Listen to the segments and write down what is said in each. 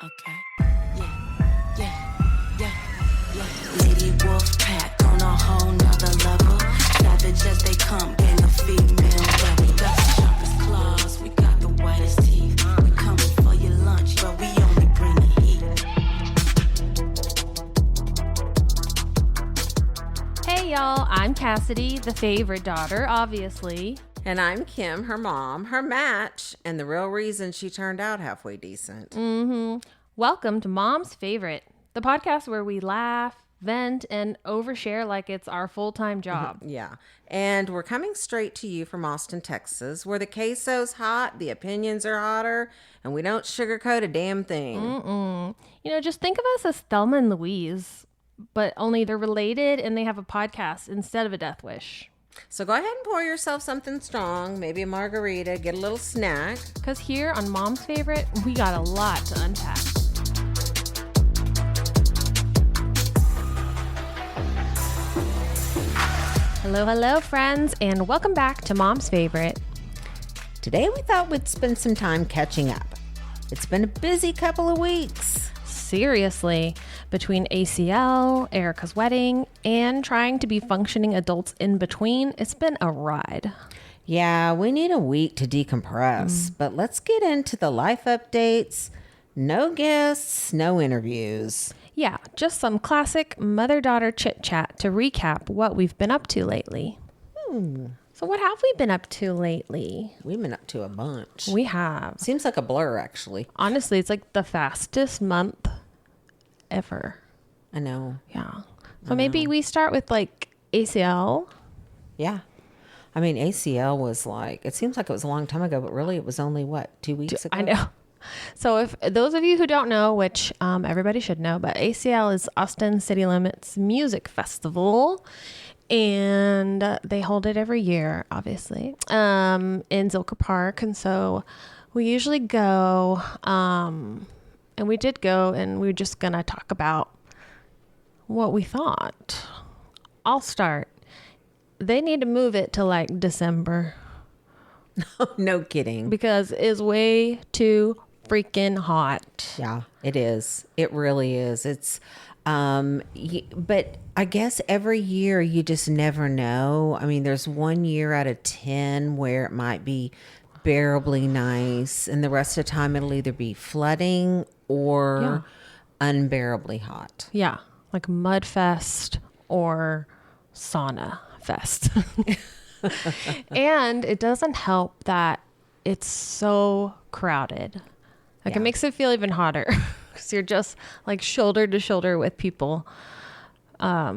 Okay. Yeah. Lady Wolf Pack on a whole nother level. Savage as they come, gang of female rebel. We got the sharpest claws, we got the whitest teeth. We coming for your lunch, but we only bring the heat. Hey y'all, I'm Cassidy, the favorite daughter, obviously. And I'm Kim, her mom, her match, and the real reason she turned out halfway decent. Welcome to Mom's Favorite, the podcast where we laugh, vent, and overshare like it's our full-time job. Yeah. And we're coming straight to you from Austin, Texas, where the queso's hot, the opinions are hotter, and we don't sugarcoat a damn thing. You know, just think of us as Thelma and Louise, but only they're related and they have a podcast instead of a death wish. So go ahead and pour yourself something strong, maybe a margarita, get a little snack. Because here on Mom's Favorite, we got a lot to unpack. Hello, friends, and welcome back to Mom's Favorite. Today we thought we'd spend some time catching up. It's been a busy couple of weeks. Seriously, between ACL, Erica's wedding, and trying to be functioning adults in between, it's been a ride. Yeah, we need a week to decompress, but let's get into the life updates. No guests, no interviews. Yeah, just some classic mother-daughter chit-chat to recap what we've been up to lately. So what have we been up to lately? We've been up to a bunch. We have. Seems like a blur, actually. Honestly, it's like the fastest month ever. I know. Yeah. So maybe we start with like ACL. Yeah. I mean, ACL was like, it seems like it was a long time ago, but really it was only, what, 2 weeks ago? I know. So if those of you who don't know, which everybody should know, but ACL is Austin City Limits Music Festival. And they hold it every year, obviously, in Zilker Park. And so we usually go, and we did go, and we were just going to talk about what we thought. I'll start. They need to move it to like December. No kidding. Because it's way too freaking hot. Yeah, it is. It really is. It's, but I guess every year you just never know. I mean, there's 1 year out of 10 where it might be bearably nice, and the rest of the time it'll either be flooding or unbearably hot. Yeah, like mud fest or sauna fest. And it doesn't help that it's so crowded. Like it makes it feel even hotter because you're just like shoulder to shoulder with people. But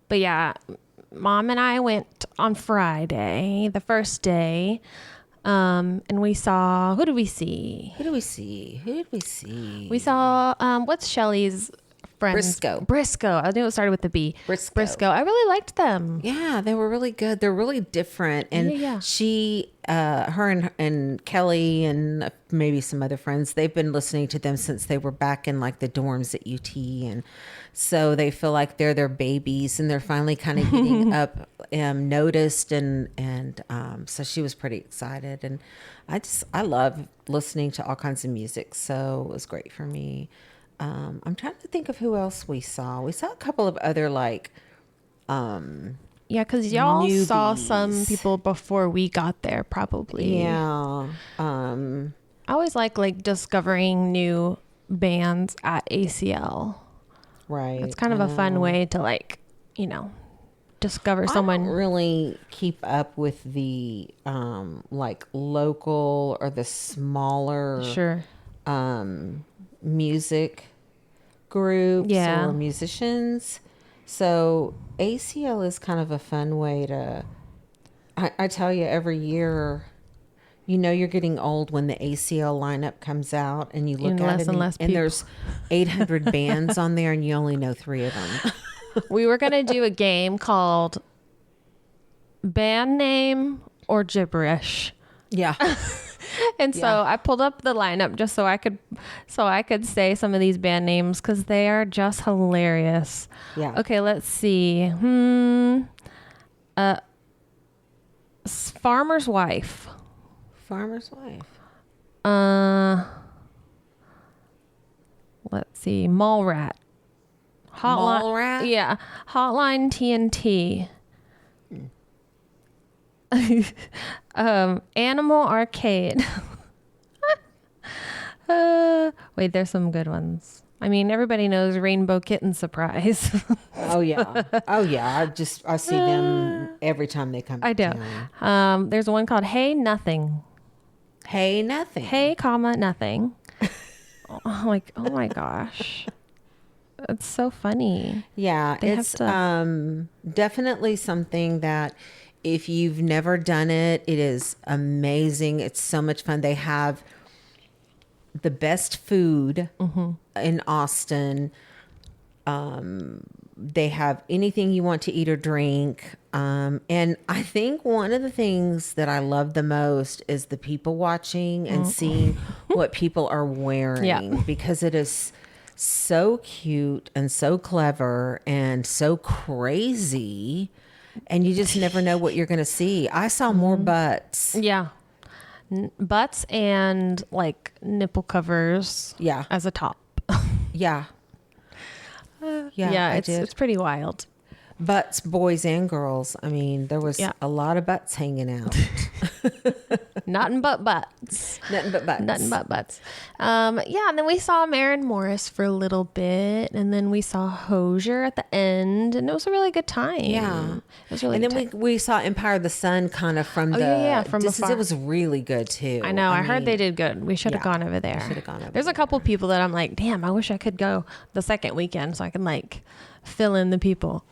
yeah, Mom and I went on Friday, the first day, and we saw, who did we see? We saw, what's Shelly's friends? Briscoe. I knew it started with the B. Briscoe. I really liked them. Yeah, they were really good. They're really different. And she, her and Kelly and maybe some other friends, they've been listening to them since they were back in like the dorms at UT. And so they feel like they're their babies and they're finally kind of getting up noticed. And so she was pretty excited. And I love listening to all kinds of music. So it was great for me. I'm trying to think of who else we saw. We saw a couple of other like, yeah, because y'all newbies. saw some people before we got there, probably. Yeah. I always like discovering new bands at ACL. Right. It's kind of a fun way to like, discover someone. I don't really keep up with the like local or the smaller music groups or musicians. So ACL is kind of a fun way to, I tell you, every year, you're getting old when the ACL lineup comes out and you look at it and there's 800 bands on there and you only know 3 of them. We were going to do a game called Band Name or Gibberish. Yeah. And so I pulled up the lineup just so I could say some of these band names because they are just hilarious. Yeah. Okay, let's see. Farmer's Wife. let's see, Mallrat. Mallrat? Yeah. Hotline TNT. Animal Arcade. Wait, there's some good ones. I mean, everybody knows Rainbow Kitten Surprise. Oh yeah. I see them every time they come. I do. There's one called Hey Nothing. Hey Nothing. Hey, comma, nothing. I'm like, oh my gosh. It's so funny. Yeah, it's definitely something that if you've never done it, it is amazing. It's so much fun. They have the best food in Austin. They have anything you want to eat or drink. And I think one of the things that I love the most is the people watching and seeing what people are wearing, because it is so cute and so clever and so crazy. And you just never know what you're going to see. I saw more butts. Yeah. Butts and like nipple covers. Yeah. As a top. Yeah. Yeah, it's pretty wild. Butts, boys and girls. I mean, there was a lot of butts hanging out. Nothing but butts. Nothing but butts. Nothing but butts. Yeah, and then we saw Maren Morris for a little bit, and then we saw Hosier at the end, and it was a really good time. Yeah. It was really and good then time. we saw Empire of the Sun kind of from from afar. It was really good too. I know. I heard they did good. We should have gone over there. There's a couple people that I'm like, damn, I wish I could go the second weekend so I can like fill in the people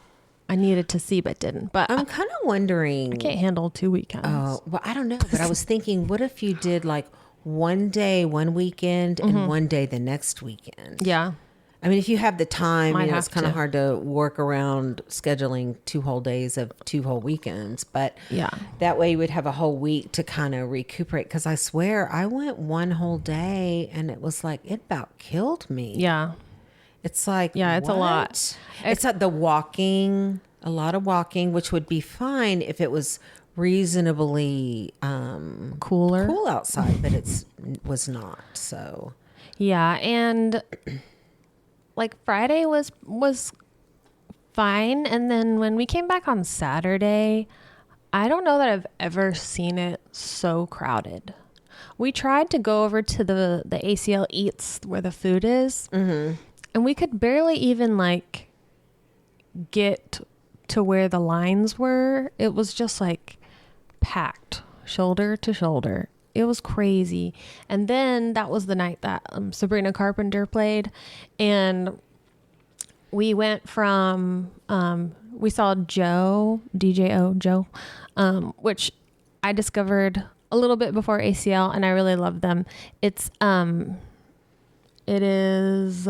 I needed to see but didn't. But I'm kind of wondering. I can't handle 2 weekends. Oh, well, I don't know. But I was thinking, what if you did like one day, one weekend, and one day the next weekend? Yeah. I mean, if you have the time, it's kind of to. hard to work around scheduling 2 whole days of 2 whole weekends. But that way you would have a whole week to kind of recuperate. Because I swear, I went 1 whole day and it was like, it about killed me. Yeah. It's like, it's a lot. It's like the walking, a lot of walking, which would be fine if it was reasonably cool outside, but was not. So yeah, and like Friday was fine, and then when we came back on Saturday, I don't know that I've ever seen it so crowded. We tried to go over to the ACL Eats where the food is. And we could barely even like get to where the lines were. It was just like packed shoulder to shoulder. It was crazy. And then that was the night that Sabrina Carpenter played. And we went from, we saw Joe, which I discovered a little bit before ACL and I really love them. It is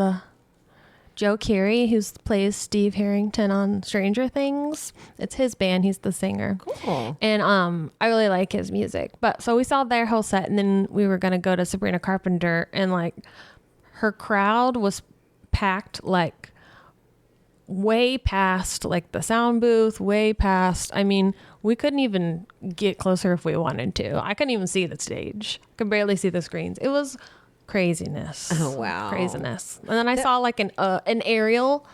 Joe Keery, who plays Steve Harrington on Stranger Things. It's his band. He's the singer. Cool. And I really like his music. But so we saw their whole set, and then we were going to go to Sabrina Carpenter, and like her crowd was packed like way past like the sound booth, way past. I mean, we couldn't even get closer if we wanted to. I couldn't even see the stage. I could barely see the screens. It was craziness. Oh wow. Craziness. And then I saw like an aerial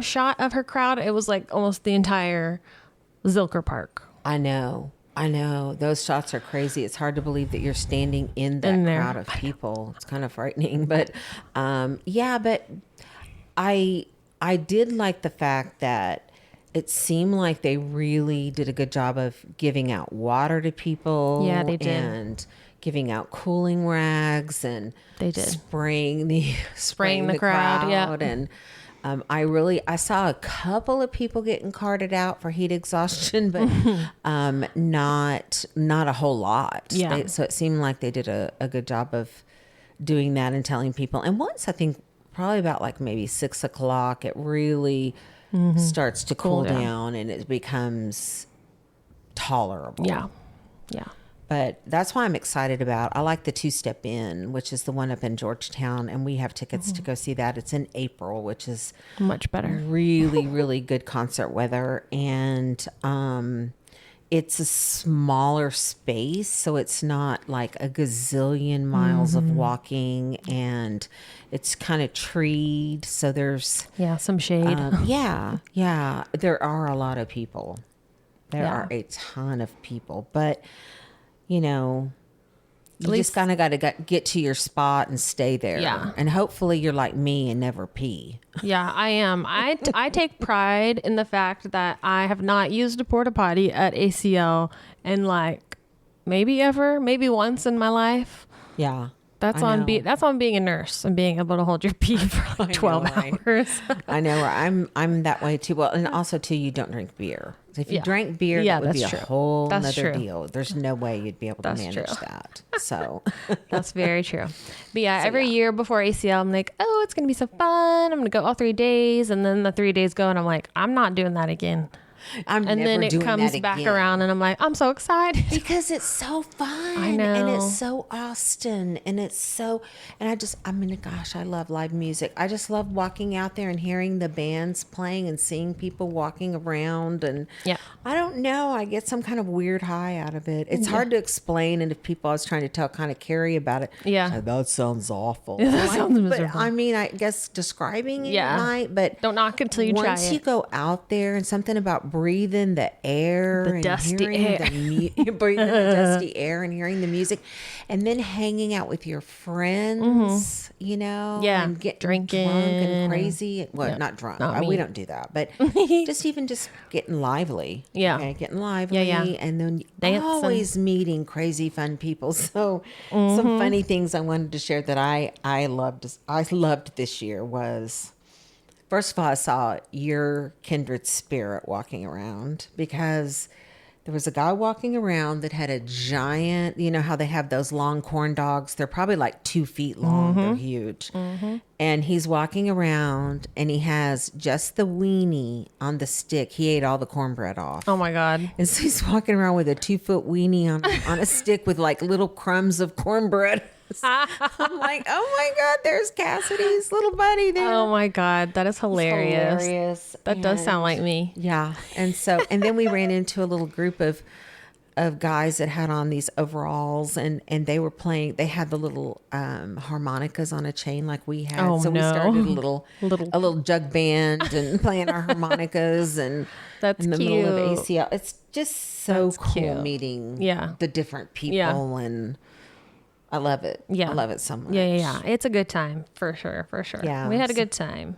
shot of her crowd. It was like almost the entire Zilker Park. I know. Those shots are crazy. It's hard to believe that you're standing in that crowd of people. It's kind of frightening, but but I did like the fact that it seemed like they really did a good job of giving out water to people. Yeah, they did. And giving out cooling rags, and they did spraying the crowd. Yeah. And I saw a couple of people getting carted out for heat exhaustion, but not a whole lot. Yeah. So it seemed like they did a good job of doing that and telling people. And once, I think probably about like maybe 6 o'clock, it really starts to cool down and it becomes tolerable. Yeah. But that's why I'm excited about. I like the Two Step In, which is the one up in Georgetown, and we have tickets to go see that. It's in April, which is much better. Really, really good concert weather, and it's a smaller space, so it's not like a gazillion miles of walking, and it's kind of treed, so there's some shade. yeah, there are a lot of people. There are a ton of people, but you know, you just kind of got to get to your spot and stay there. Yeah. And hopefully you're like me and never pee. Yeah, I am. I take pride in the fact that I have not used a porta potty at ACL in like maybe once in my life. Yeah. That's on being a nurse and being able to hold your pee for like 12 hours. I know. I'm that way too. Well, and also too, you don't drink beer. If you drank beer, that would be a whole other deal. There's no way you'd be able to manage that. So that's very true. But every year before ACL, I'm like, oh, it's going to be so fun. I'm going to go all 3 days. And then the 3 days go and I'm like, I'm not doing that again. And then it comes back around and I'm like, I'm so excited. Because it's so fun. I know. And it's so Austin. And it's so, and gosh, I love live music. I just love walking out there and hearing the bands playing and seeing people walking around. And I don't know, I get some kind of weird high out of it. It's hard to explain. And if people I was trying to tell kind of Carrie about it. Yeah. That sounds awful. That sounds miserable. But I mean, I guess describing it might, but don't knock until you try it. Once you go out there and something about breathing the air, the dusty air, breathing the dusty air and hearing the music, and then hanging out with your friends, you know, and getting drinking drunk and crazy. Well, not drunk. We don't do that, but just getting lively. Yeah, okay? Getting lively, and then dancing. Always meeting crazy fun people. So some funny things I wanted to share that I loved this year was. First of all, I saw your kindred spirit walking around because there was a guy walking around that had a giant, you know how they have those long corn dogs? They're probably like 2 feet long. They're huge. And he's walking around and he has just the weenie on the stick. He ate all the cornbread off. Oh my God. And so he's walking around with a 2-foot weenie on a stick with like little crumbs of cornbread. I'm like, oh my God, there's Cassidy's little buddy there. Oh my God, that is hilarious. That does sound like me. Yeah. And then we ran into a little group of guys that had on these overalls and they were playing, they had the little harmonicas on a chain like we had. Oh, so we started a little jug band and playing our harmonicas and that's in the cute. middle of ACL. It's just so cool cute. Meeting the different people and I love it. Yeah. I love it so much. Yeah. It's a good time for sure. Yeah. We had a good time.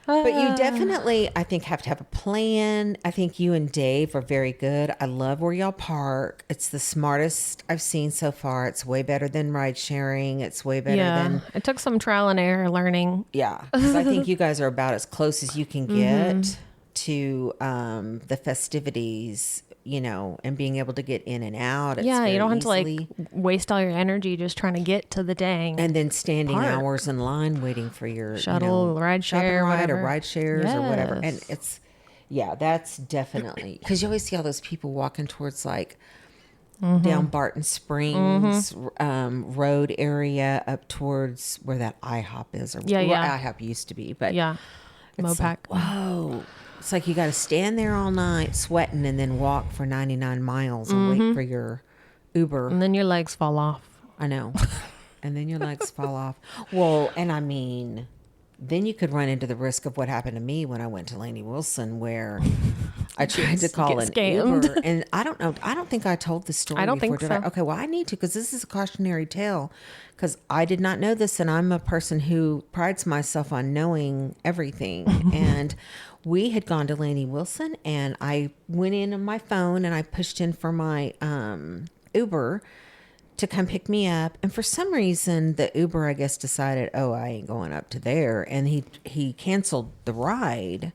But you definitely, I think, have to have a plan. I think you and Dave are very good. I love where y'all park. It's the smartest I've seen so far. It's way better than ride sharing. It's way better than... It took some trial and error learning. Yeah. Because I think you guys are about as close as you can get to the festivities, you know, and being able to get in and out. It's you don't have to easily. like waste all your energy just trying to get to the dang. And then standing hours in line waiting for your shuttle, ride share, or ride shares or whatever. And it's, that's definitely, because you always see all those people walking towards like down Barton Springs road area up towards where that IHOP is or where IHOP used to be. But it's Mopac. like, whoa. It's like you got to stand there all night sweating and then walk for 99 miles and wait for your Uber. And then your legs fall off. I know. And then your legs fall off. Well, and I mean, then you could run into the risk of what happened to me when I went to Lainey Wilson, where I tried to call an Uber. And I don't know. I don't think I told the story. I don't before, think so. Okay, well, I need to, because this is a cautionary tale. Because I did not know this, and I'm a person who prides myself on knowing everything. And we had gone to Lainey Wilson, and I went in on my phone, and I pushed in for my Uber to come pick me up. And for some reason, the Uber, I guess, decided, oh, I ain't going up to there. And he canceled the ride.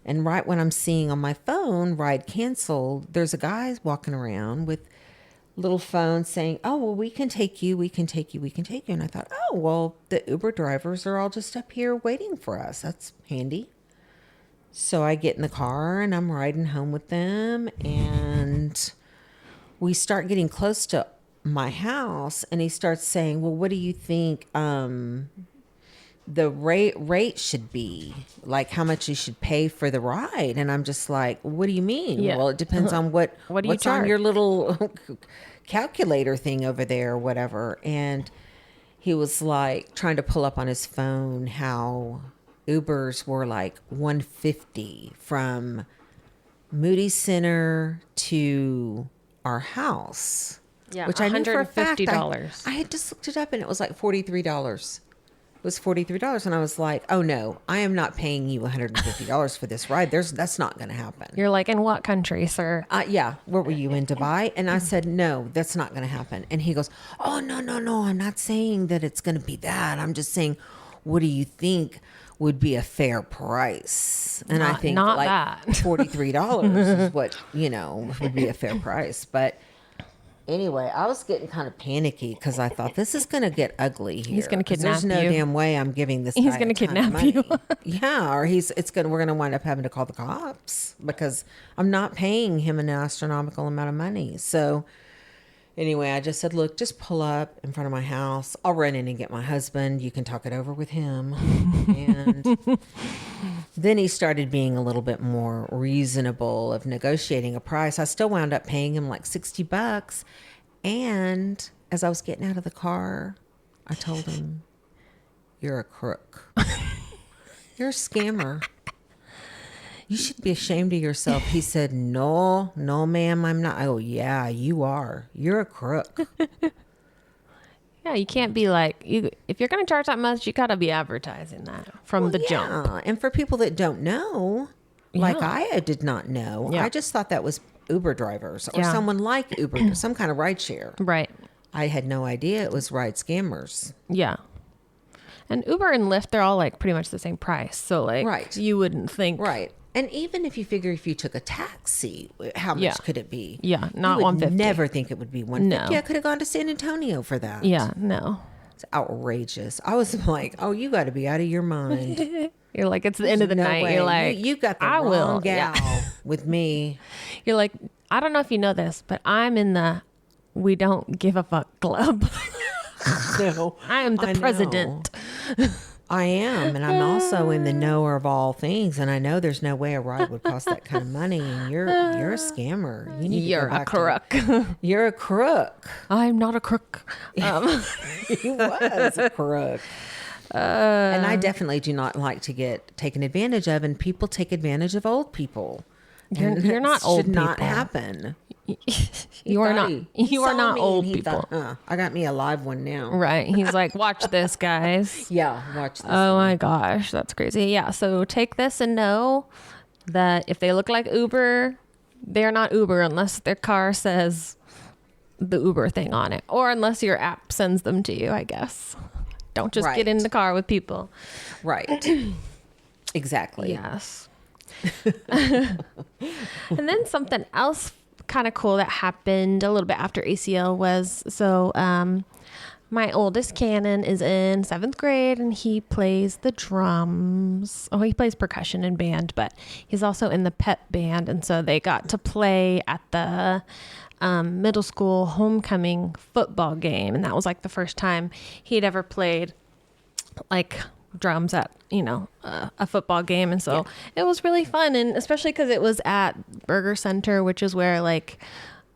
And right when I'm seeing on my phone, ride canceled, there's a guy walking around with little phone saying, oh, well, we can take you. And I thought, oh, well, the Uber drivers are all just up here waiting for us. That's handy. So I get in the car and I'm riding home with them, and we start getting close to my house, and he starts saying, well, what do you think the rate should be, like how much you should pay for the ride. And I'm just like, what do you mean? Yeah. Well, it depends on What do you what's on charge? your little calculator thing over there or whatever. And he was like trying to pull up on his phone how Ubers were like $150 from Moody Center to our house. Yeah, which I knew for a fact. $150. I had just looked it up and it was like $43. It was $43, and I was like, "Oh no, I am not paying you $150 for this ride. That's not going to happen." You're like, in what country, sir? Yeah. Where were you, in Dubai? And I said, "No, that's not going to happen." And he goes, "Oh no, no, no! I'm not saying that it's going to be that. I'm just saying, what do you think would be a fair price?" And I think not like that. $43 is what would be a fair price, but. Anyway, I was getting kind of panicky because I thought this is going to get ugly here. He's gonna 'Cause kidnap There's no you. damn way I'm giving this. He's guy gonna a ton of kidnap money. you. Yeah, or we're going to wind up having to call the cops because I'm not paying him an astronomical amount of money. So anyway, I just said, look, just pull up in front of my house. I'll run in and get my husband. You can talk it over with him. And then he started being a little bit more reasonable of negotiating a price. I still wound up paying him like $60. And as I was getting out of the car, I told him, "You're a crook. You're a scammer. You should be ashamed of yourself." He said, no, ma'am, I'm not. I go, "Yeah, you are. You're a crook." Yeah, you can't be like, if you're going to charge that much, you got to be advertising that from the jump. Yeah. And for people that don't know, like Yeah. I did not know, Yeah. I just thought that was Uber drivers or Yeah. someone like Uber, some kind of ride share. Right. I had no idea it was ride scammers. Yeah. And Uber and Lyft, they're all like pretty much the same price. So like, Right. you wouldn't think. Right. And even if you took a taxi, how much Yeah. could it be? Yeah, not you would $150. never think it would be $150. No. Yeah, I could have gone to San Antonio for that. Yeah, no. It's outrageous. I was like, "Oh, you got to be out of your mind." You're like, it's the end of the No night. way. You're like, you got the I wrong will. gal Yeah. with me. You're like, I don't know if you know this, but I'm in the we don't give a fuck club. No, I am the I know. president. I am, and I'm also in the knower of all things, and I know there's no way a ride would cost that kind of money. And you're a scammer. You need to You're go a back crook. You're a crook. I'm not a crook. He was a crook. And I definitely do not like to get taken advantage of, and people take advantage of old people. And You're not that old should not people. happen. You are thought not. he You are saw not me old and he people. thought, I got me a live one now. Right. He's like, watch this, guys. Yeah, watch this. Oh my gosh, that's crazy. Yeah. So take this and know that if they look like Uber, they're not Uber unless their car says the Uber thing on it, or unless your app sends them to you, I guess. Don't just get in Right. the car with people. Right. Exactly. Yes. And then something else kind of cool that happened a little bit after ACL was my oldest Cannon is in 7th grade and he plays the drums. Oh, he plays percussion and band, but he's also in the pep band. And so they got to play at the middle school homecoming football game. And that was like the first time he'd ever played like drums at a football game, and so it was really fun, and especially because it was at Burger Center, which is where like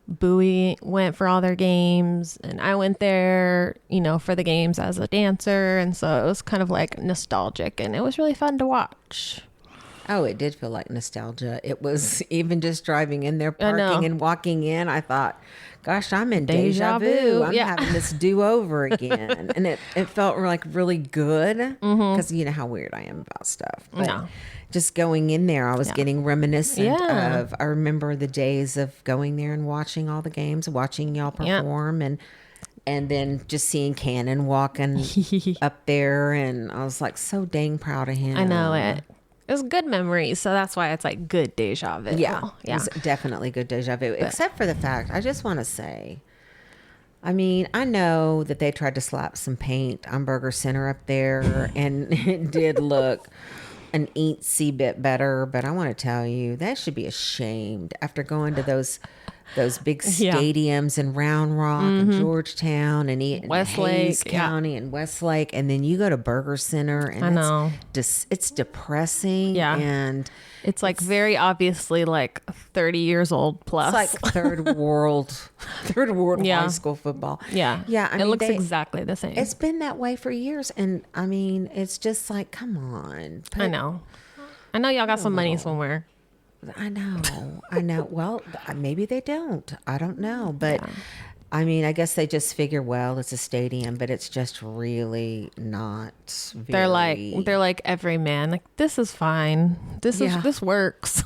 Bowie went for all their games, and I went there for the games as a dancer, and so it was kind of like nostalgic, and it was really fun to watch. Oh, it did feel like nostalgia. It was even just driving in there, I know. parking and walking in. I thought, gosh, I'm in deja vu. I'm having this do over again. And it felt like really good because you know how weird I am about stuff. But No. just going in there, I was getting reminiscent Yeah. of, I remember the days of going there and watching all the games, watching y'all perform and then just seeing Cannon walking up there. And I was like so dang proud of him. I know it. It was good memories, so that's why it's like good deja vu. Yeah, it was definitely good deja vu. Except for the fact, I just want to say, I mean, I know that they tried to slap some paint on Burger Center up there, and it did look an eensy bit better. But I want to tell you, that should be ashamed after going to those those big stadiums in Round Rock and Georgetown and Hayes County and Westlake. And then you go to Burger Center and it's depressing. Yeah. And it's like very obviously like 30 years old plus. It's like third world high school football. Yeah. Yeah. It looks exactly the same. It's been that way for years. And I mean, it's just like, come on. I know y'all got some money somewhere. I know. Well, maybe they don't. I don't know. But I mean, I guess they just figure, well, it's a stadium, but it's just really not very... They're like every man. Like, this is fine. This works.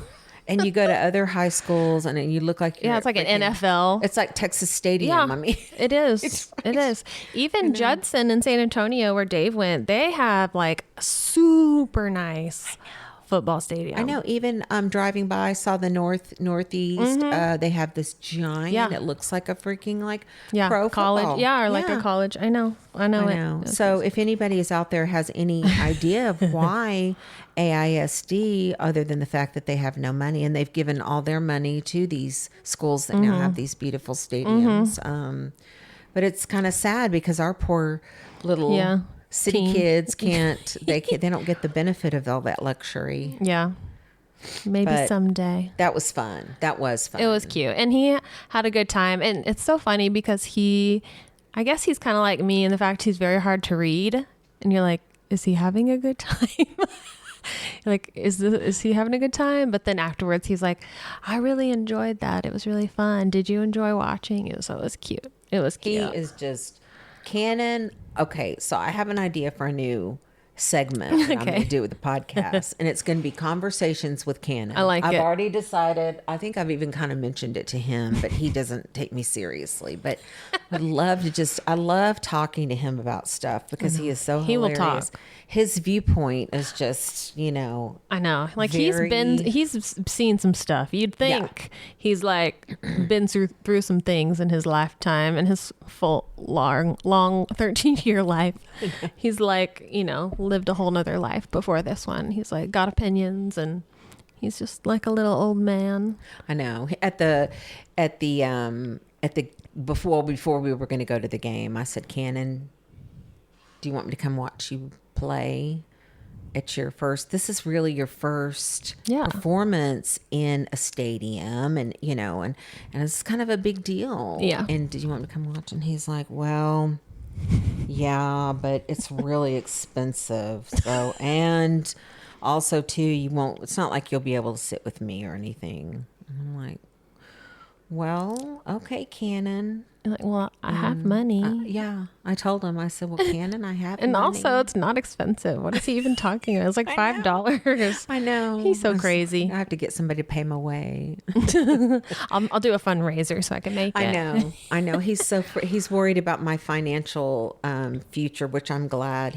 And you go to other high schools and you look like it's like an NFL. It's like Texas Stadium. Yeah, I mean, it is. It is. Even Judson in San Antonio, where Dave went, they have like super nice football stadium. I know. Even driving by, I saw the northeast. They have this giant. It looks like a freaking pro college. Football. Yeah, or like a college. I know it. So if anybody is out there has any idea of why AISD, other than the fact that they have no money and they've given all their money to these schools that now have these beautiful stadiums, but it's kind of sad because our poor little city kids they don't get the benefit of all that luxury. Yeah. Maybe someday. That was fun. It was cute. And he had a good time. And it's so funny because I guess he's kind of like me in the fact he's very hard to read. And you're like, is he having a good time? Like, is he having a good time? But then afterwards he's like, I really enjoyed that. It was really fun. Did you enjoy watching? It was cute. He is just Cannon. Okay, so I have an idea for a new segment that I'm going to do with the podcast, and it's going to be Conversations with Cannon. I've already decided. I think I've even kind of mentioned it to him, but he doesn't take me seriously. But I love talking to him about stuff because he is so hilarious. He will talk. His viewpoint is just, I know. Like he's seen some stuff. You'd think he's like been through some things in his lifetime and his full long 13-year life. He's like, lived a whole nother life before this one. He's like got opinions and he's just like a little old man. I know. Before we were going to go to the game, I said, Cannon, do you want me to come watch you play at this is really your first performance in a stadium, and and it's kind of a big deal. Yeah. And do you want me to come watch? And he's like, well, yeah, but it's really expensive. So, and also too, it's not like you'll be able to sit with me or anything. And I'm like, well, okay, Cannon. You're like, well, I have money. I told him. I said, well, Cannon, I have and money. Also, it's not expensive. What is he even talking about? It's like $5. I know. He's so crazy. I have to get somebody to pay my way. I'll do a fundraiser so I can make it. I know. He's worried about my financial future, which I'm glad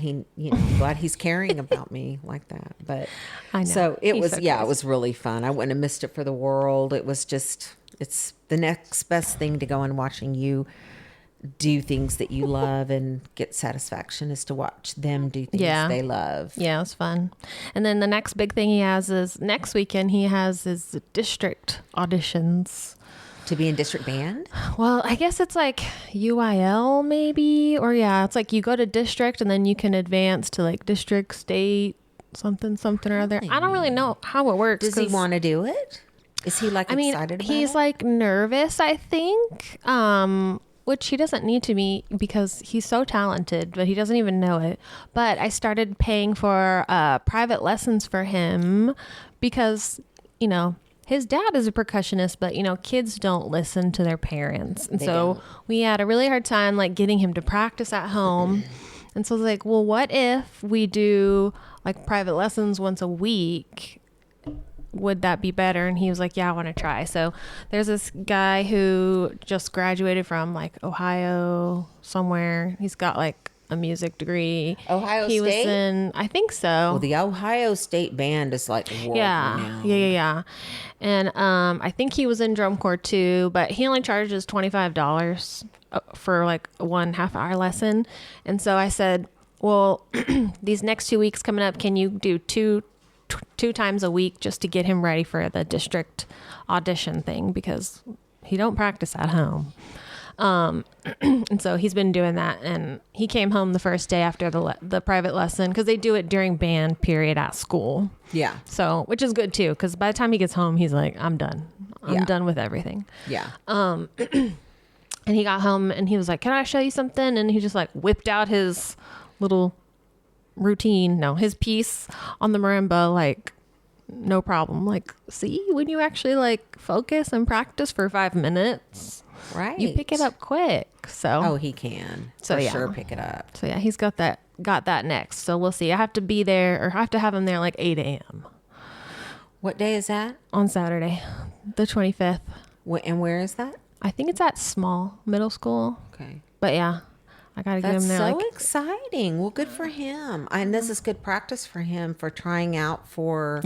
glad he's caring about me like that. But I know. So it was really fun. I wouldn't have missed it for the world. It was just. It's the next best thing to go and watching you do things that you love and get satisfaction is to watch them do things they love. Yeah, it's fun. And then the next big thing he has is next weekend he has his district auditions. To be in district band? Well, I guess it's like UIL maybe, or it's like you go to district and then you can advance to like district, state, something or other. I don't really know how it works. Does he want to do it? Is he excited about it? He's like nervous, I think, which he doesn't need to be because he's so talented, but he doesn't even know it. But I started paying for private lessons for him because, his dad is a percussionist, but, kids don't listen to their parents. And we had a really hard time like getting him to practice at home. And so I was like, well, what if we do like private lessons once a week? Would that be better? And he was like, yeah, I want to try. So there's this guy who just graduated from like Ohio somewhere. He's got like a music degree. Ohio he State? Was in, I think so. Well, the Ohio State band is like world renowned. Yeah. And I think he was in drum corps too, but he only charges $25 for like 1.5 hour lesson. And so I said, well, these next 2 weeks coming up, can you do two times a week just to get him ready for the district audition thing? Because he don't practice at home. And so he's been doing that, and he came home the first day after the private lesson, because they do it during band period at school. Yeah. So, which is good too, because by the time he gets home, he's like, I'm done. I'm done with everything. Yeah. And he got home and he was like, can I show you something? And he just like whipped out his little his piece on the marimba, like, no problem. Like, see, when you actually like focus and practice for 5 minutes, right, you pick it up quick. So he can sure pick it up. So yeah, he's got that next. So we'll see. I have to be there, or I have to have him there like 8 a.m. What day is that? On Saturday, the 25th. And where is that? I think it's at Small Middle School. Okay. But yeah, I got to get him there. That's so exciting. Well, good for him. And this is good practice for him for trying out for,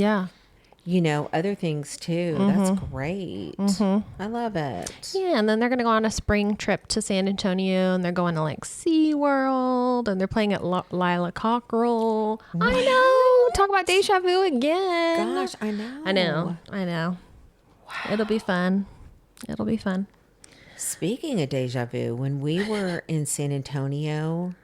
other things too. That's great. I love it. Yeah. And then they're going to go on a spring trip to San Antonio, and they're going to like SeaWorld, and they're playing at Lila Cockerel. What? I know. Talk about deja vu again. Gosh, I know. Wow. It'll be fun. Speaking of deja vu, when we were in San Antonio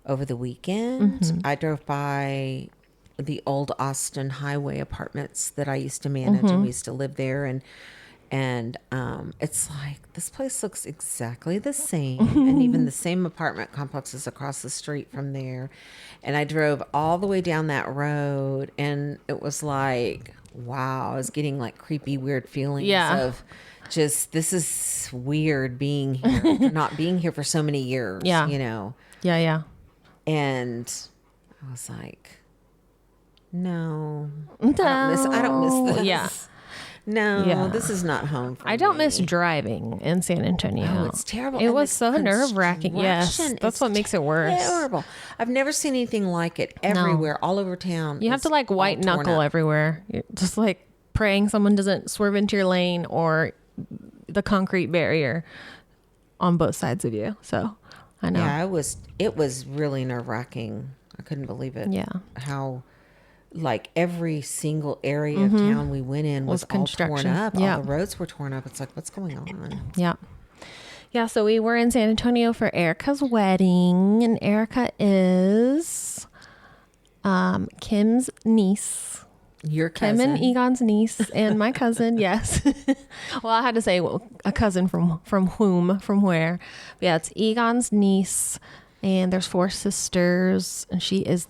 over the weekend, I drove by the old Austin Highway apartments that I used to manage, and we used to live there, and it's like, this place looks exactly the same, and even the same apartment complexes across the street from there. And I drove all the way down that road, and it was like, wow, I was getting like creepy, weird feelings of just, this is weird being here, not being here for so many years, Yeah. Yeah. And I was like, no, I don't miss this. Yeah. No, this is not home for I don't me. miss driving in San Antonio. Oh, it's terrible. It And was the so nerve-wracking. Yes, construction that's is what makes it worse. Terrible. I've never seen anything like it everywhere, all over town. You have to like white all torn knuckle up. everywhere. You're just like praying someone doesn't swerve into your lane, or the concrete barrier on both sides of you. So I know. Yeah, it was really nerve-wracking. I couldn't believe it. Yeah. How like every single area of town we went in was all torn construction. up. Yeah. All the roads were torn up. It's like, what's going on? Yeah. Yeah. So we were in San Antonio for Erica's wedding, and Erica is Kim's niece. Your cousin. Kim and Egon's niece and my cousin. Yes. Well, I had to say a cousin from where. But yeah, it's Egon's niece, and there's 4 sisters, and she is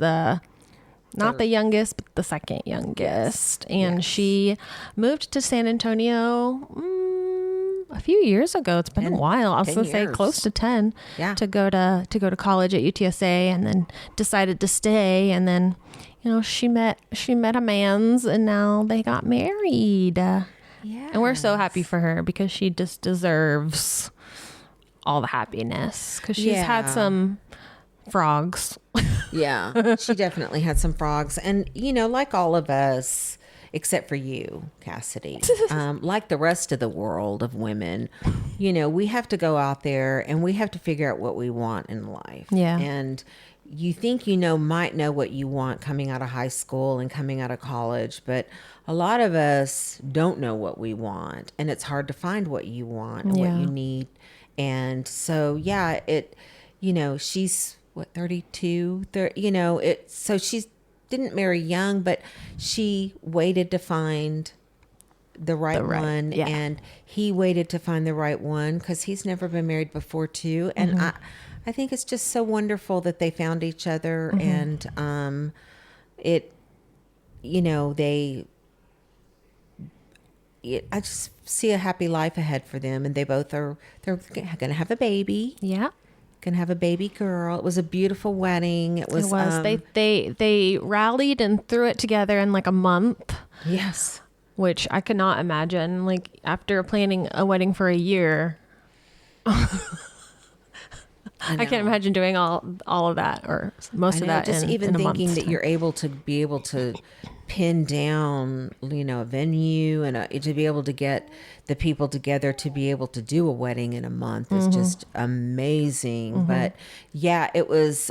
not the youngest, but the second youngest. And she moved to San Antonio a few years ago. It's been a while. I was going to say close to 10. Yeah. To go to college at UTSA, and then decided to stay. And then, she met a man's, and now they got married. Yeah. And we're so happy for her, because she just deserves all the happiness, because she's had some frogs. Yeah, she definitely had some frogs. And, like all of us, except for you, Cassidy, like the rest of the world of women, we have to go out there and we have to figure out what we want in life. Yeah. And you think might know what you want coming out of high school and coming out of college, but a lot of us don't know what we want, and it's hard to find what you want and what you need. And so, she's 32, so she didn't marry young, but she waited to find the right one. Yeah. And he waited to find the right one, because he's never been married before too. And I think it's just so wonderful that they found each other. And I just see a happy life ahead for them, and they're going to have a baby. Yeah. Gonna have a baby girl. It was a beautiful wedding. It was. They rallied and threw it together in like a month. Yes. Which I could not imagine. Like, after planning a wedding for a year, I can't imagine doing all of that, or most of that. Just even in a thinking month's that time. you're able to pin down, a venue, and to be able to get the people together to be able to do a wedding in a month is just amazing. But yeah, it was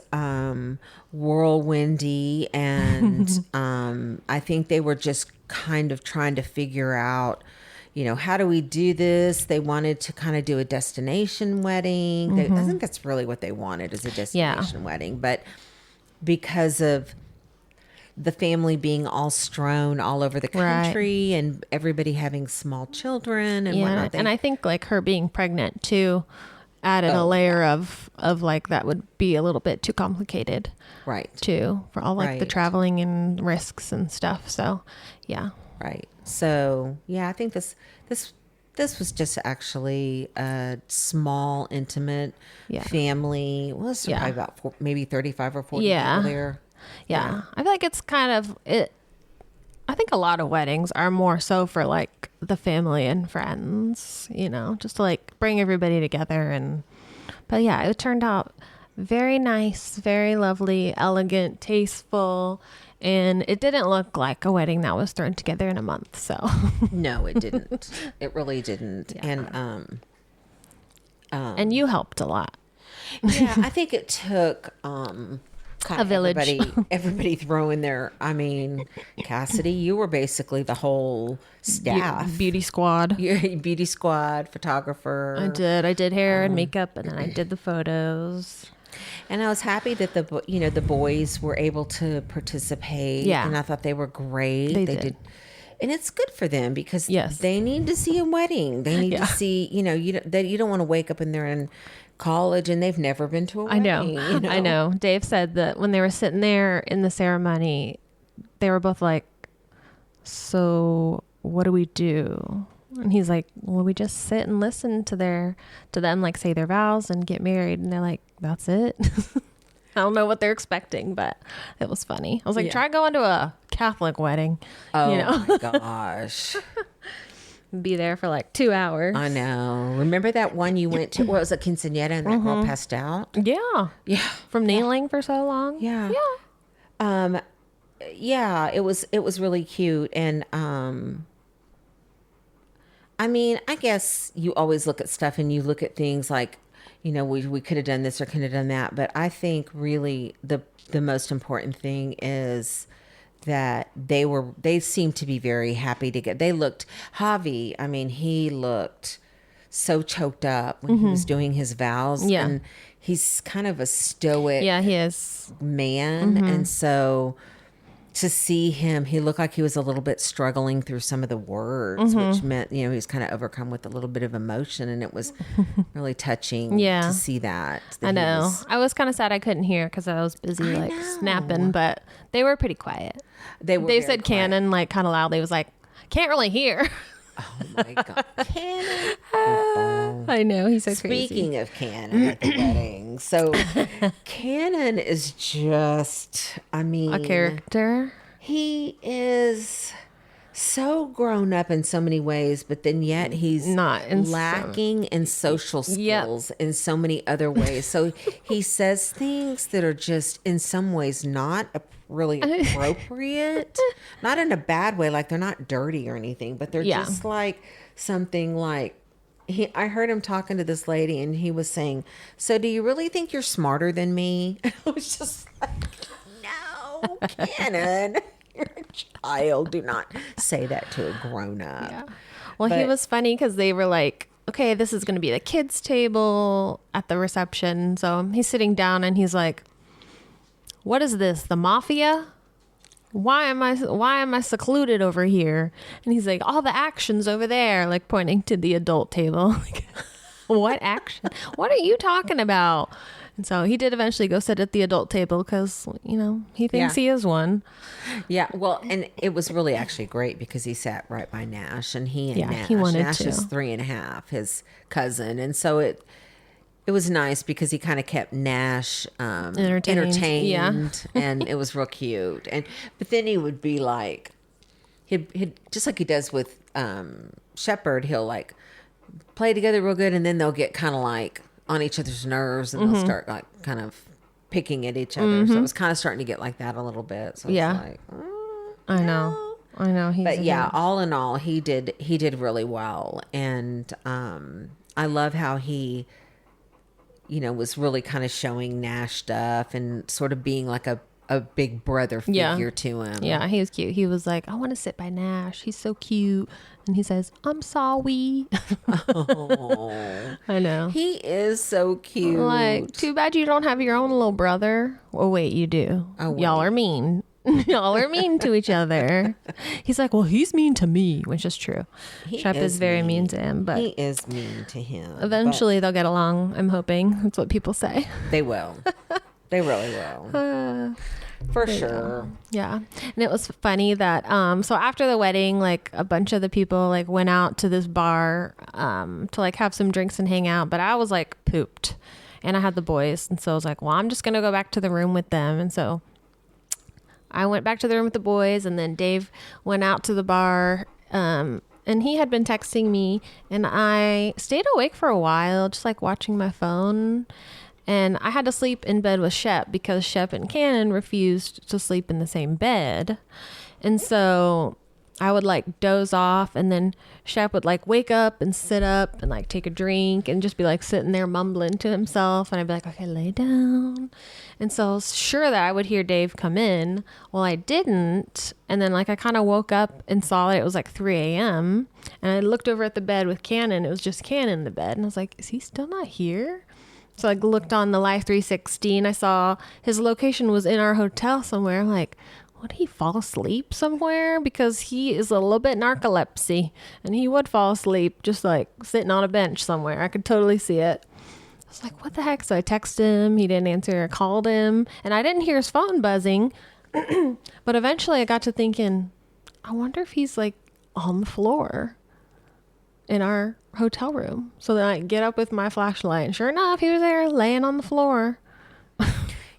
whirlwindy, and I think they were just kind of trying to figure out, how do we do this? They wanted to kind of do a destination wedding. I think that's really what they wanted, is a destination wedding. But because of the family being all strewn all over the country and everybody having small children and whatnot. And I think like her being pregnant too added a layer of like that would be a little bit too complicated. Right. Too, for all like the traveling and risks and stuff. So, yeah. Right. So, yeah, I think this was just actually a small, intimate family. Well, it's probably about maybe 35 or 40 people there. Yeah. I feel like it's kind of it. I think a lot of weddings are more so for like the family and friends, just to like bring everybody together. But yeah, it turned out very nice, very lovely, elegant, tasteful. And it didn't look like a wedding that was thrown together in a month. So no, it didn't. It really didn't. Yeah. And you helped a lot. Yeah, I think it took a village. Everybody throwing their. I mean, Cassidy, you were basically the whole staff, beauty squad. Beauty squad, photographer. I did hair and makeup, and then I did the photos. And I was happy that the boys were able to participate. Yeah, and I thought they were great. They did. And it's good for them because they need to see a wedding. They need to see, you don't want to wake up and they're in college and they've never been to a wedding. I know. Dave said that when they were sitting there in the ceremony, they were both like, so what do we do? And he's like, well, we just sit and listen to them like say their vows and get married. And they're like, that's it. I don't know what they're expecting, but it was funny. I was like, try going to a Catholic wedding. Oh my gosh. Be there for like 2 hours. I know. Remember that one you went to? What was a quinceañera and that girl passed out? Yeah. Yeah. From kneeling for so long. Yeah. Yeah. Yeah, it was really cute. And I mean, I guess you always look at stuff and you look at things like, we could have done this or could have done that. But I think really the most important thing is that they seemed to be very happy they looked, Javi, I mean, he looked so choked up when he was doing his vows. Yeah. And he's kind of a stoic he is. man. And so to see him, he looked like he was a little bit struggling through some of the words, which meant, he was kind of overcome with a little bit of emotion. And it was really touching to see that I know. I was kind of sad I couldn't hear because I was busy snapping, but they were pretty quiet. They said canon like kind of loudly. It was like, can't really hear. Oh my God. Canon. I know. He's so crazy. Speaking of Canon at the wedding. So Canon is just, I mean. A character. He is so grown up in so many ways, but then yet he's not lacking in social skills in so many other ways. So he says things that are just in some ways not really appropriate, not in a bad way, like they're not dirty or anything, but they're just like something like I heard him talking to this lady and he was saying, so do you really think you're smarter than me? And I was just like, no, Cannon, you're a child. Do not say that to a grown up. Yeah. Well, he was funny because they were like, okay, this is going to be the kids' table at the reception. So he's sitting down and he's like, what is this? The mafia? Why am I secluded over here? And he's like, all the action's over there, like pointing to the adult table. Like, what action? What are you talking about? And so he did eventually go sit at the adult table because, he thinks he is one. Yeah. Well, and it was really actually great because he sat right by Nash and Nash. He wanted Nash to. is 3.5, his cousin. And so it was nice because he kind of kept Nash entertained and it was real cute. But then he would be like, he'd just like he does with Shepherd, he'll like play together real good and then they'll get kind of like on each other's nerves and they'll start like kind of picking at each other. So it was kind of starting to get like that a little bit. So it's like, I know. But yeah, all in all, he did really well. And I love how he was really kind of showing Nash stuff and sort of being like a a big brother figure to him. Yeah, he was cute. He was like, I want to sit by Nash. He's so cute. And he says, I'm sorry. Oh, I know. he is so cute. Like, too bad you don't have your own little brother. Oh, wait, you do. Oh, wait. Y'all are mean. Y'all are mean to each other. He's like, well, he's mean to me, which is true. Shep is very mean to him, but he is mean to him. eventually they'll get along, I'm hoping. That's what people say. They will. They really will. For sure. Yeah. And it was funny that so after the wedding, like a bunch of the people like went out to this bar to like have some drinks and hang out, but I was like pooped and I had the boys, and so I was like, well, I'm just gonna go back to the room with them. And so I went back to the room with the boys, and then Dave went out to the bar, and he had been texting me, and I stayed awake for a while just like watching my phone. And I had to sleep in bed with Shep because Shep and Cannon refused to sleep in the same bed. And so I would like doze off, and then Shep would like wake up and sit up and like take a drink and just be like sitting there mumbling to himself. And I'd be like, okay, lay down. And so I was sure that I would hear Dave come in. Well, I didn't. And then like I kind of woke up and saw that it was like 3 a.m. And I looked over at the bed with Cannon. It was just Cannon in the bed. And I was like, is he still not here? So I looked on the Life 360 and I saw his location was in our hotel somewhere. I'm like, would he fall asleep somewhere? Because he is a little bit narcolepsy and he would fall asleep just like sitting on a bench somewhere. I could totally see it. I was like, what the heck? So I texted him. He didn't answer. I called him and I didn't hear his phone buzzing. But eventually I got to thinking, I wonder if he's like on the floor in our hotel room. So then I get up with my flashlight, and sure enough, he was there laying on the floor.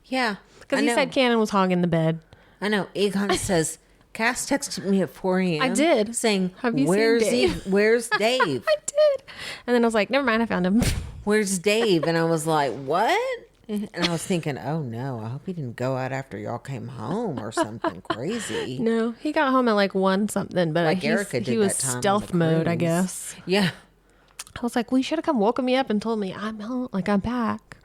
Yeah. Because he said Cannon was hogging the bed. I know. Egon says, Cass texted me at 4 a.m. I did. Saying, Have you where's seen Dave? Where's Dave? I did. And then I was like, never mind, I found him. Where's Dave? And I was like, what? And I was thinking, oh no, I hope he didn't go out after y'all came home or something crazy. No, he got home at like 1 something, but Like Erica did he was that time on stealth the mode, I cruise. guess. Yeah. I was like, well, you should have come woken me up and told me I'm home, like I'm back.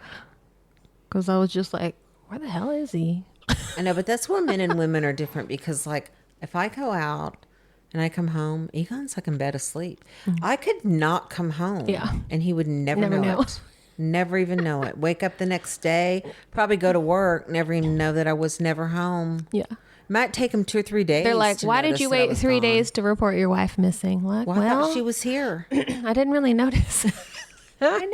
Because I was just like, where the hell is he? I know, but that's where men and women are different because, like, if I go out and I come home, Egon's like in bed asleep. I could not come home. Yeah. And he would never know it. Never even know it. Wake up the next day, probably go to work, never even know that I was never home. Yeah. Might take him 2 or 3 days. They're like, to why did notice you that I wait was 3 gone. days to report your wife missing? Like, Well, I thought she was here. I didn't really notice. I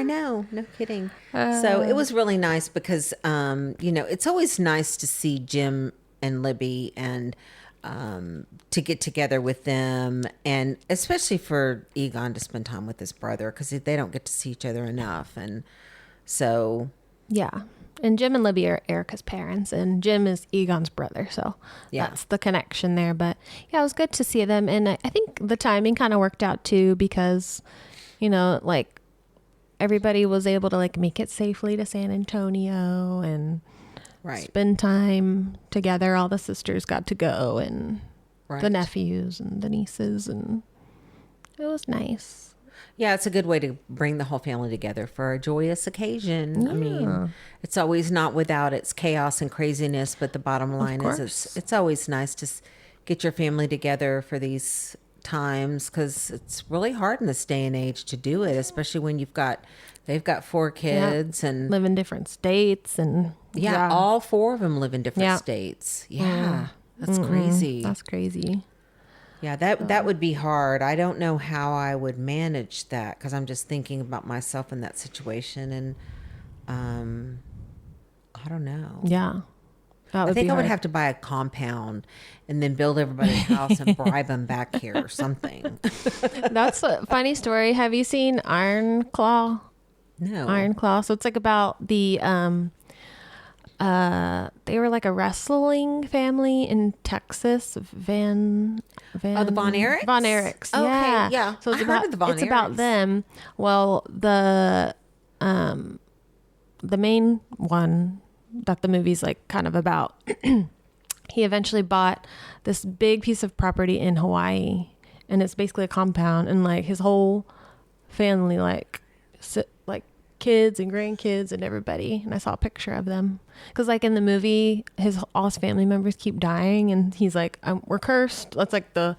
know. No kidding. So it was really nice because, it's always nice to see Jim and Libby and to get together with them. And especially for Egon to spend time with his brother because they don't get to see each other enough. And so. Yeah. And Jim and Libby are Erica's parents, and Jim is Egon's brother. So that's the connection there. But yeah, it was good to see them. And I think the timing kind of worked out too because, like everybody was able to like make it safely to San Antonio and spend time together. All the sisters got to go and the nephews and the nieces, and it was nice. Yeah, it's a good way to bring the whole family together for a joyous occasion. Yeah. I mean, it's always not without its chaos and craziness, but the bottom line is it's always nice to get your family together for these times because it's really hard in this day and age to do it, especially when they've got 4 kids and live in different states. And all 4 of them live in different states. Yeah, that's crazy. That's crazy. Yeah, that would be hard. I don't know how I would manage that because I'm just thinking about myself in that situation, and I don't know. Yeah, I think I would have to buy a compound and then build everybody a house and bribe them back here or something. That's a funny story. Have you seen Iron Claw? No. Iron Claw. So it's like about the they were like a wrestling family in Texas. Oh, the Von Erichs? Von Erichs. Okay, Yeah. yeah. So it's I heard of the Von it's about Erichs. them. Well, the main one that the movie's like kind of about, he eventually bought this big piece of property in Hawaii, and it's basically a compound, and like his whole family like kids and grandkids and everybody. And I saw a picture of them. Because like in the movie, all his family members keep dying. And he's like, we're cursed. That's like the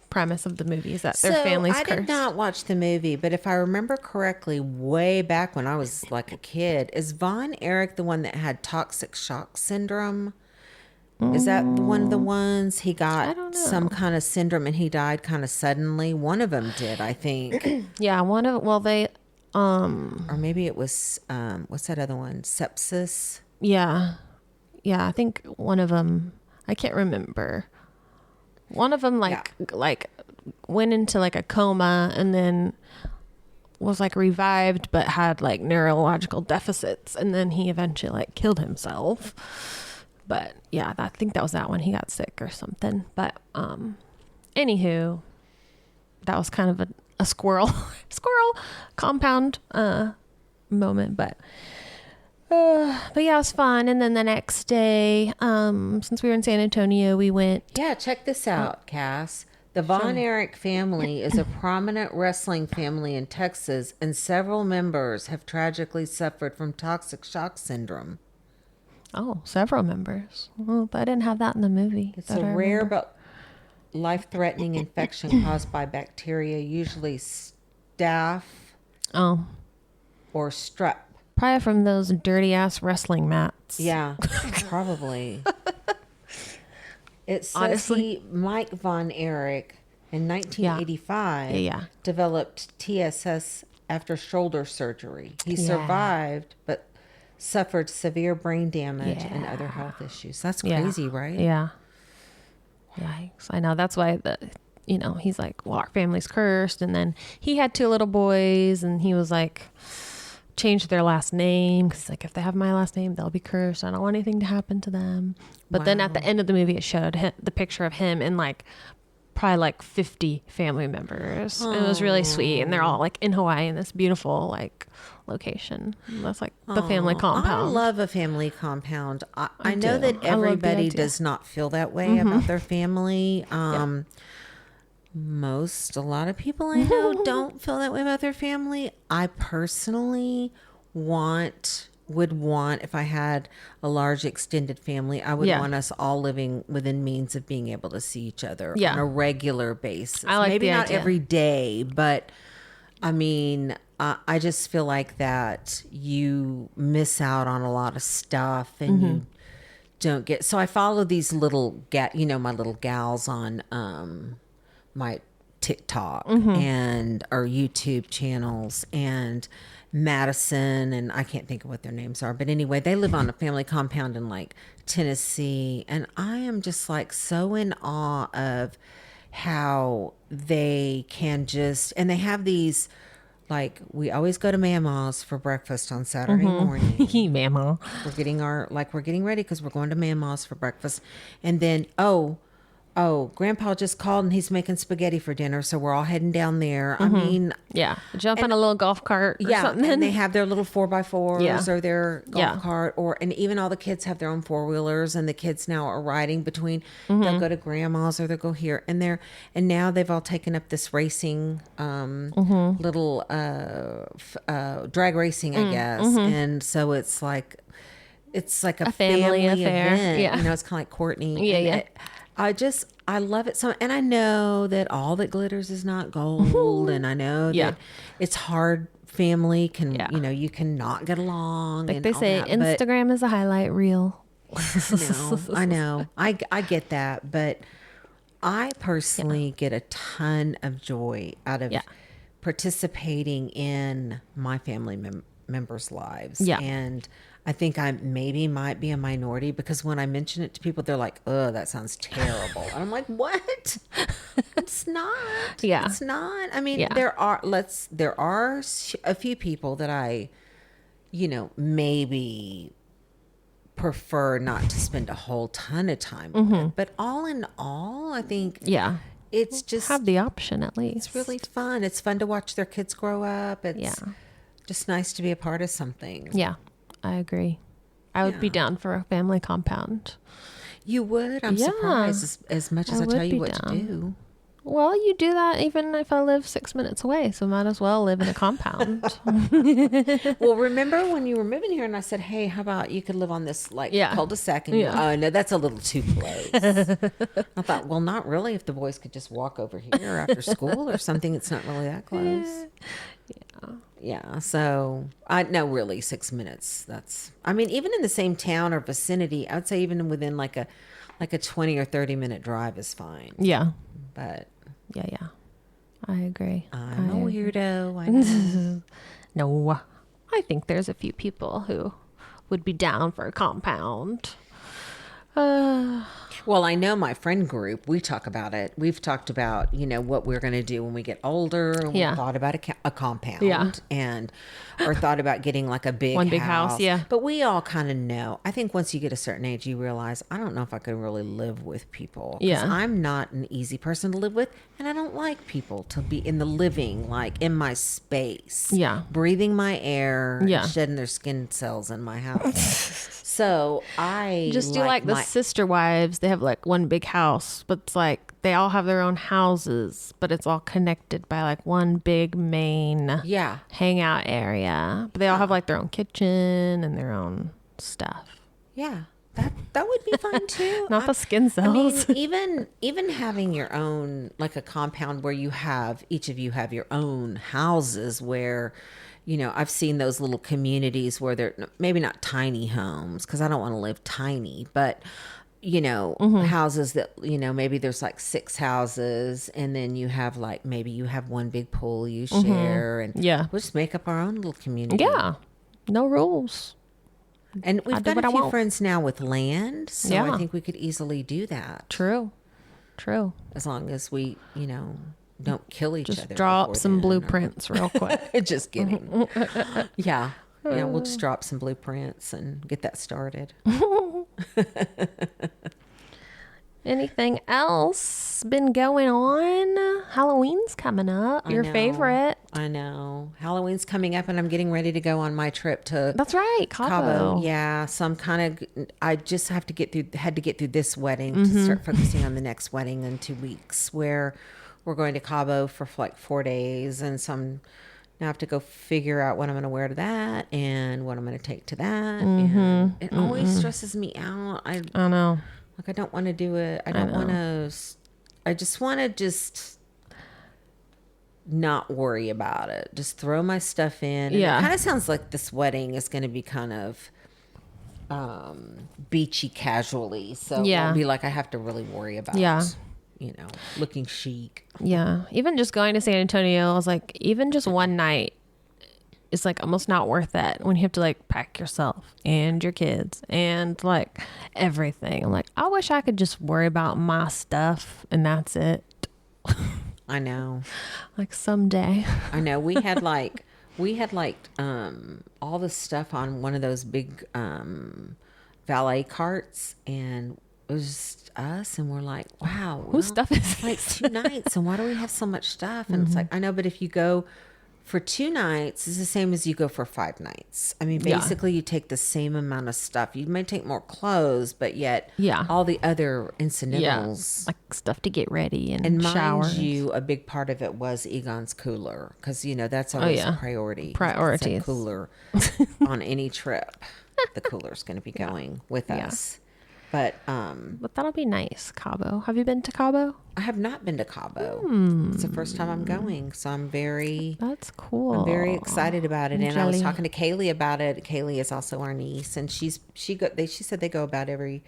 premise of the movie, is that their family's cursed. I did not watch the movie, but if I remember correctly, way back when I was like a kid, is Von Erich the one that had toxic shock syndrome? Is that one of the ones he got some kind of syndrome and he died kind of suddenly? One of them did, I think. Yeah, or maybe it was what's that other one? Sepsis. Yeah, I think one of them. I can't remember. One of them like went into like a coma and then was like revived, but had like neurological deficits, and then he eventually like killed himself. But yeah, I think that was that one. He got sick or something. But anywho, that was kind of a squirrel compound moment. But yeah, it was fun. And then the next day, since we were in San Antonio, we went. Yeah, check this out, Cass. The Von Erich family is a prominent wrestling family in Texas, and several members have tragically suffered from toxic shock syndrome. Oh, several members. Well, but I didn't have that in the movie. It's a rare but life-threatening infection caused by bacteria, usually staph or strep. Probably from those dirty-ass wrestling mats. Yeah, probably. It says Mike Von Erich, in 1985, developed TSS after shoulder surgery. He survived, but suffered severe brain damage and other health issues. That's crazy, right? Yeah. Yikes. I know. That's why he's like, well, our family's cursed. And then he had 2 little boys, and he was like, change their last name, because like, if they have my last name, they'll be cursed. I don't want anything to happen to them. But then at the end of the movie, it showed the picture of him and like probably like 50 family members. It was really sweet, and they're all like in Hawaii in this beautiful like location. That's like the family compound. I love a family compound. I know that everybody does not feel that way about their family. A lot of people I know don't feel that way about their family. I personally would want, if I had a large extended family, I would want us all living within means of being able to see each other on a regular basis. I like Maybe not idea. every day, but I mean, I just feel like that you miss out on a lot of stuff, and you don't get. So I follow these little my little gals on my TikTok and our YouTube channels, and Madison, and I can't think of what their names are, but anyway, they live on a family compound in like Tennessee, and I am just like so in awe of how they can and they have these, like, we always go to Mama's for breakfast on Saturday morning. Mama. We're getting ready because we're going to Mama's for breakfast, and then Grandpa just called and he's making spaghetti for dinner, so we're all heading down there. I mean, jump in a little golf cart or something. And they have their little 4x4s or their golf cart, and even all the kids have their own 4-wheelers, and the kids now are riding between. They'll go to Grandma's or they'll go here and there, and now they've all taken up this racing, little drag racing, I guess, and so it's like a family affair. Event. It's kind of like Courtney. I love it so, and I know that all that glitters is not gold, and I know that it's hard. Family can, you cannot get along. Like and they say, Instagram is a highlight reel. I know. I get that, but I personally get a ton of joy out of participating in my family members' lives. Yeah. And I think I maybe might be a minority, because when I mention it to people, they're like, "Oh, that sounds terrible." And I'm like, "What? It's not. Yeah, it's not." I mean, there are a few people that I, maybe prefer not to spend a whole ton of time with. But all in all, I think it's just have the option at least. It's really fun. It's fun to watch their kids grow up. It's just nice to be a part of something. Yeah. I agree. I would be down for a family compound. You would? I'm surprised as much as I tell you what to do. Well, you do that even if I live 6 minutes away, so might as well live in a compound. Well, remember when you were moving here and I said, hey, how about you could live on this cul-de-sac? And oh, no, that's a little too close. I thought, well, not really if the boys could just walk over here after school or something. It's not really that close. Yeah. So no, really 6 minutes. Even in the same town or vicinity, I would say even within like a 20 or 30 minute drive is fine. Yeah. But yeah. I agree. I'm a weirdo. I know. No, I think there's a few people who would be down for a compound. Well, I know my friend group, we talk about it. We've talked about, what we're going to do when we get older. And we thought about a compound or thought about getting like a big house. Yeah. But we all kind of know. I think once you get a certain age, you realize, I don't know if I could really live with people. Because I'm not an easy person to live with. And I don't like people to be in the living, like in my space. Yeah. Breathing my air. And shedding their skin cells in my house. So I just do like the sister wives. They have like one big house, but it's like they all have their own houses, but it's all connected by like one big main hangout area. But they all have like their own kitchen and their own stuff. Yeah. That would be fun too. Not the skin cells. I mean, even having your own, like a compound where each of you have your own houses where, I've seen those little communities where they're maybe not tiny homes because I don't want to live tiny, but houses that, maybe there's like 6 houses and then you have like, maybe you have one big pool you share and we'll just make up our own little community. Yeah. No rules. And we've got a few friends now with land, so I think we could easily do that. True. As long as we, don't kill each other. Just draw up some blueprints real quick. Just kidding. Yeah, we'll just drop some blueprints and get that started. Anything else been going on? Halloween's coming up. Your favorite. I know. Halloween's coming up and I'm getting ready to go on my trip to That's right, Cabo. Yeah, so I'm I just had to get through this wedding to start focusing on the next wedding in 2 weeks where we're going to Cabo for like 4 days. And so now I have to go figure out what I'm going to wear to that and what I'm going to take to that. And it always stresses me out. I know. Like, I don't want to do it. I just want to not worry about it. Just throw my stuff in. And it kind of sounds like this wedding is going to be kind of beachy casually. So it won't be like I have to really worry about looking chic. Yeah. Even just going to San Antonio, I was like, even just one night is like almost not worth it when you have to like pack yourself and your kids and like everything. I'm like, I wish I could just worry about my stuff and that's it. I know. Like someday. I know. We had all the stuff on one of those big valet carts and it was just us and we're like, wow, whose stuff is like 2 nights and why do we have so much stuff? And it's like, I know, but if you go for 2 nights, it's the same as you go for 5 nights. I mean, basically you take the same amount of stuff. You may take more clothes, but yet all the other incidentals. Like stuff to get ready and showers. Mind you, a big part of it was Egon's cooler because, that's always a priority. Priorities. Cooler on any trip. The cooler's going to be going with us. But that'll be nice. Cabo. Have you been to Cabo? I have not been to Cabo. It's the first time I'm going, so That's cool. I'm very excited about it. And I was talking to Kaylee about it. Kaylee is also our niece, and she said they go about every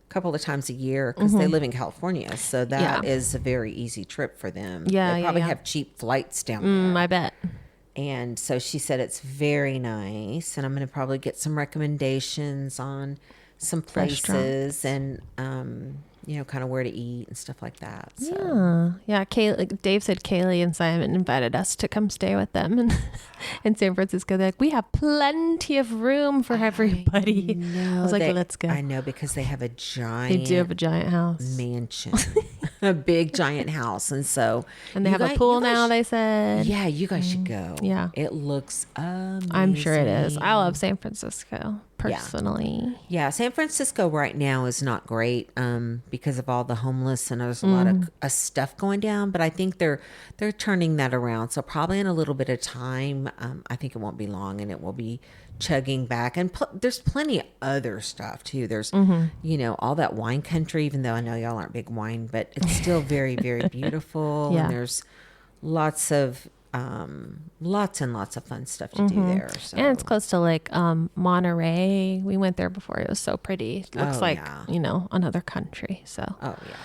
couple of times a year because they live in California, so that is a very easy trip for them. Yeah, they probably have cheap flights down there. I bet. And so she said it's very nice, and I'm going to probably get some recommendations on some places and kind of where to eat and stuff like that. So. Yeah. Kaylee, Dave said Kaylee and Simon invited us to come stay with them in San Francisco. They're like, we have plenty of room for everybody. I was like, let's go. I know, because they have a giant. They do have a giant house, mansion, a big giant house, and they have a pool now. They said, you guys should go. Yeah, it looks amazing. I'm sure it is. I love San Francisco. personally. Yeah, San Francisco right now is not great because of all the homeless, and there's a lot of stuff going down. But I think they're turning that around. So probably in a little bit of time, I think it won't be long, and it will be chugging back. And there's plenty of other stuff too. There's all that wine country. Even though I know y'all aren't big wine, but it's still very, very beautiful. Yeah. And there's lots and lots of fun stuff to do there. So. And it's close to like Monterey. We went there before. It was so pretty. It looks like, another country. So. Oh, yeah.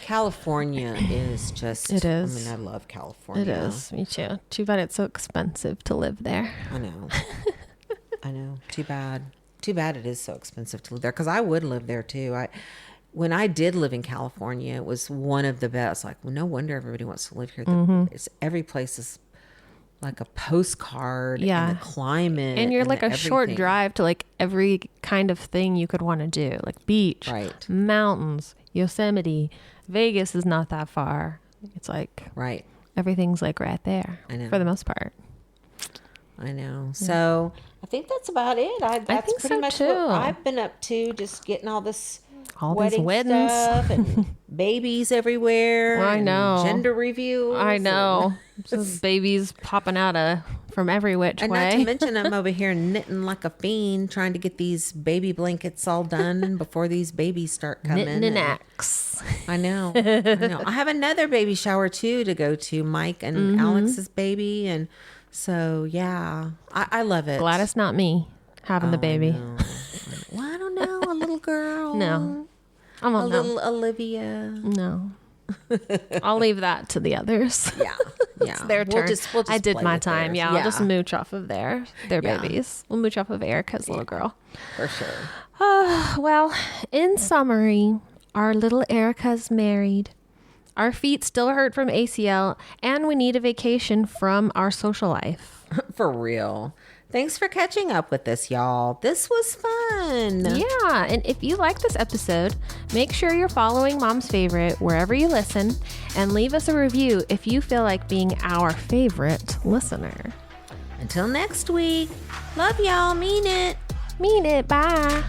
California is just... It is. I mean, I love California. It is. Me too. Too bad it's so expensive to live there. I know. I know. Too bad. Too bad it is so expensive to live there, because I would live there too. When I did live in California, it was one of the best. Like, well, no wonder everybody wants to live here. Every place is like a postcard. Yeah. And the climate. And you're like a everything. short drive to like every kind of thing you could want to do. Like beach, right. Mountains, Yosemite. Vegas is not that far. It's like right. Everything's like right there. I know. For the most part. I know. So I think that's about it. That's think pretty so, much too. what I've been up to. Just getting all this These weddings stuff and babies everywhere. I know. And gender reviews. I know. Just babies popping out from every which and way. not to mention, I'm over here knitting like a fiend, trying to get these baby blankets all done before these babies start coming. Knitting an axe. I know. I have another baby shower too to go to, Mike and Alex's baby, and so yeah, I love it. Glad it's not me having the baby. Well, I don't know, a little girl. No. Little Olivia. No. I'll leave that to the others. Yeah. It's their turn. We'll just I did play my with time. theirs. Yeah, I'll just mooch off of their Yeah. babies. We'll mooch off of Erica's little girl. For sure. Well, in summary, our little Erica's married. Our feet still hurt from ACL, and we need a vacation from our social life. For real. Thanks for catching up with us, y'all. This was fun. Yeah, and if you like this episode, make sure you're following Mom's Favorite wherever you listen, and leave us a review if you feel like being our favorite listener. Until next week. Love y'all. Mean it. Mean it. Bye.